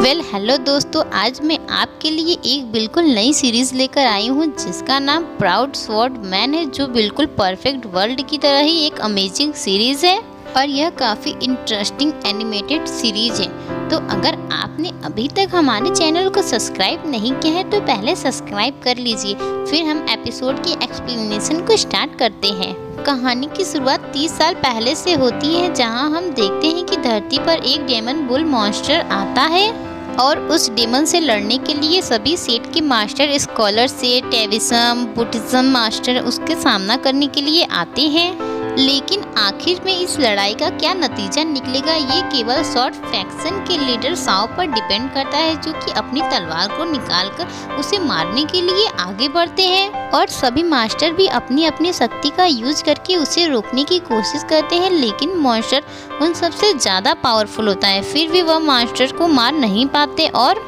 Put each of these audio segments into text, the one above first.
Hello दोस्तों, आज मैं आपके लिए एक बिल्कुल नई सीरीज़ लेकर आई हूँ जिसका नाम प्राउड स्वॉर्ड मैन है, जो बिल्कुल परफेक्ट वर्ल्ड की तरह ही एक अमेजिंग सीरीज़ है और यह काफ़ी इंटरेस्टिंग एनिमेटेड सीरीज़ है। तो अगर आपने अभी तक हमारे चैनल को सब्सक्राइब नहीं किया है तो पहले सब्सक्राइब कर लीजिए, फिर हम एपिसोड की एक्सप्लेनेशन को स्टार्ट करते हैं। कहानी की शुरुआत 30 साल पहले से होती है, जहां हम देखते हैं कि धरती पर एक डेमन बुल मॉन्स्टर आता है और उस डेमन से लड़ने के लिए सभी सेट के मास्टर स्कॉलर से टेविज्म बुद्धिज्म मास्टर उसके सामना करने के लिए आते हैं। लेकिन आखिर में इस लड़ाई का क्या नतीजा निकलेगा ये केवल शॉर्ट फैक्शन के लीडर साओ पर डिपेंड करता है, जो कि अपनी तलवार को निकालकर उसे मारने के लिए आगे बढ़ते हैं और सभी मास्टर भी अपनी अपनी शक्ति का यूज करके उसे रोकने की कोशिश करते हैं। लेकिन मॉन्स्टर उन सबसे ज़्यादा पावरफुल होता है, फिर भी वह मास्टर को मार नहीं पाते और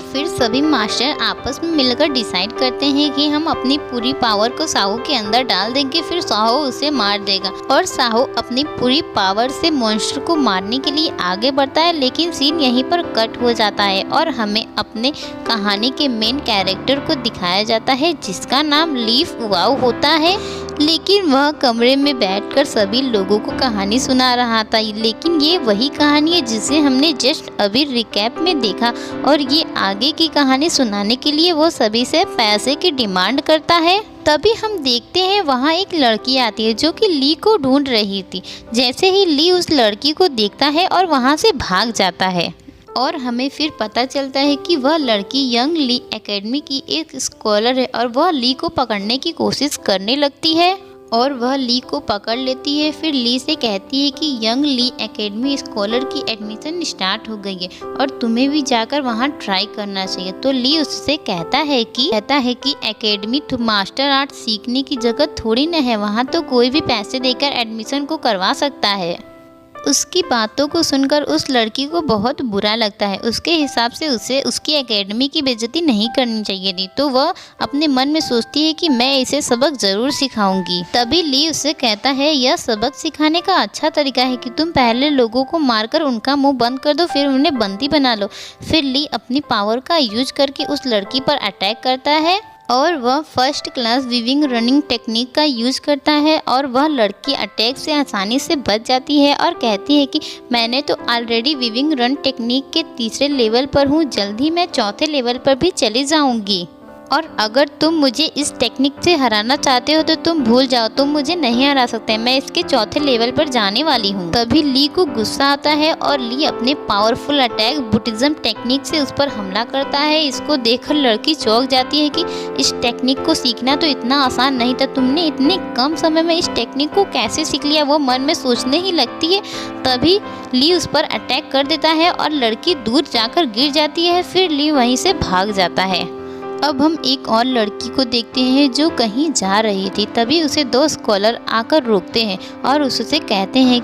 फिर सभी मास्टर आपस में मिलकर डिसाइड करते हैं कि हम अपनी पूरी पावर को साहो के अंदर डाल देंगे, फिर साहो उसे मार देगा और साहो अपनी पूरी पावर से मॉन्स्टर को मारने के लिए आगे बढ़ता है। लेकिन सीन यहीं पर कट हो जाता है और हमें अपने कहानी के मेन कैरेक्टर को दिखाया जाता है जिसका नाम लीफ वाओ होता है। लेकिन वह कमरे में बैठकर सभी लोगों को कहानी सुना रहा था। लेकिन ये वही कहानी है जिसे हमने जस्ट अभी रिकैप में देखा और ये आगे की कहानी सुनाने के लिए वो सभी से पैसे की डिमांड करता है। तभी हम देखते हैं वहाँ एक लड़की आती है जो कि ली को ढूंढ रही थी। जैसे ही ली उस लड़की को देखता है और वहाँ से भाग जाता है और हमें फिर पता चलता है कि वह लड़की यंग ली एकेडमी की एक स्कॉलर है और वह ली को पकड़ने की कोशिश करने लगती है और वह ली को पकड़ लेती है। फिर ली से कहती है कि यंग ली एकेडमी स्कॉलर की एडमिशन स्टार्ट हो गई है और तुम्हें भी जाकर वहां ट्राई करना चाहिए। तो ली उससे कहता है कि एकेडमी मार्शल आर्ट सीखने की जगह थोड़ी न है, वहाँ तो कोई भी पैसे देकर एडमिशन को करवा सकता है। उसकी बातों को सुनकर उस लड़की को बहुत बुरा लगता है। उसके हिसाब से उसे उसकी एकेडमी की बेइज्जती नहीं करनी चाहिए थी, तो वह अपने मन में सोचती है कि मैं इसे सबक ज़रूर सिखाऊंगी। तभी ली उससे कहता है यह सबक सिखाने का अच्छा तरीका है कि तुम पहले लोगों को मारकर उनका मुंह बंद कर दो, फिर उन्हें बंदी बना लो। फिर ली अपनी पावर का यूज करके उस लड़की पर अटैक करता है और वह first class weaving running technique का यूज़ करता है और वह लड़की अटैक से आसानी से बच जाती है और कहती है कि मैंने तो ऑलरेडी वीविंग रन टेक्निक के 3रे लेवल पर हूँ, जल्द ही मैं 4थे लेवल पर भी चली जाऊँगी और अगर तुम मुझे इस टेक्निक से हराना चाहते हो तो तुम भूल जाओ, तुम मुझे नहीं हरा सकते, मैं इसके 4थे लेवल पर जाने वाली हूँ। तभी ली को गुस्सा आता है और ली अपने पावरफुल अटैक बुद्धिज्म टेक्निक से उस पर हमला करता है। इसको देखकर लड़की चौंक जाती है कि इस टेक्निक को सीखना तो इतना आसान नहीं था, तुमने इतने कम समय में इस टेक्निक को कैसे सीख लिया, वो मन में सोचने ही लगती है। तभी ली उस पर अटैक कर देता है और लड़की दूर जाकर गिर जाती है। फिर ली वहीं से भाग जाता है। अब हम एक और लड़की को देखते हैं जो कहीं जा रही थी। तभी उसे 2 स्कॉलर आकर रोकते हैं और उससे कहते हैं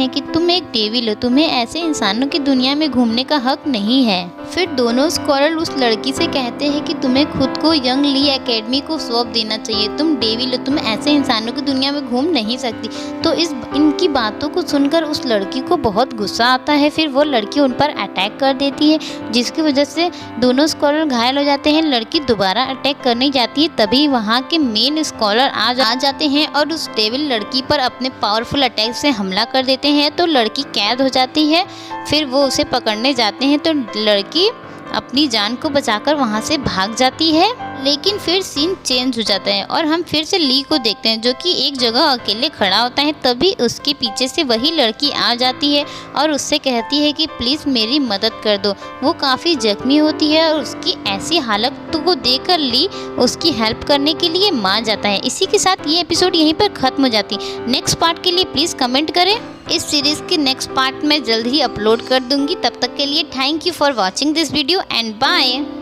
कि तुम एक डेविल हो, तुम्हें ऐसे इंसानों की दुनिया में घूमने का हक नहीं है। फिर दोनों स्कॉलर उस लड़की से कहते हैं कि तुम्हें खुद को यंग ली एकेडमी को सौंप देना चाहिए, तुम डेविल हो, तुम ऐसे इंसानों की दुनिया में घूम नहीं सकती। तो इनकी बातों को सुनकर उस लड़की को बहुत गुस्सा आता है। फिर वो लड़की उन पर अटैक कर देती है जिसकी वजह से दोनों स्कॉलर घायल हो जाते हैं। लड़की दोबारा अटैक करने जाती है, तभी वहाँ के मेन स्कॉलर आ जाते हैं और उस डेविल लड़की पर अपने पावरफुल अटैक से हमला कर देते हैं। तो लड़की कैद हो जाती है। फिर वो उसे पकड़ने जाते हैं तो लड़की अपनी जान को बचाकर वहाँ से भाग जाती है। लेकिन फिर सीन चेंज हो जाता है और हम फिर से ली को देखते हैं जो कि एक जगह अकेले खड़ा होता है। तभी उसके पीछे से वही लड़की आ जाती है और उससे कहती है कि प्लीज़ मेरी मदद कर दो। वो काफ़ी जख्मी होती है और उसकी ऐसी हालत को देखकर ली उसकी हेल्प करने के लिए मान जाता है। इसी के साथ ये एपिसोड यहीं पर ख़त्म हो जाती है। नेक्स्ट पार्ट के लिए प्लीज़ कमेंट करें। इस सीरीज़ के नेक्स्ट पार्ट मैं जल्द ही अपलोड कर दूँगी। तब तक के लिए thank you for watching this video and bye.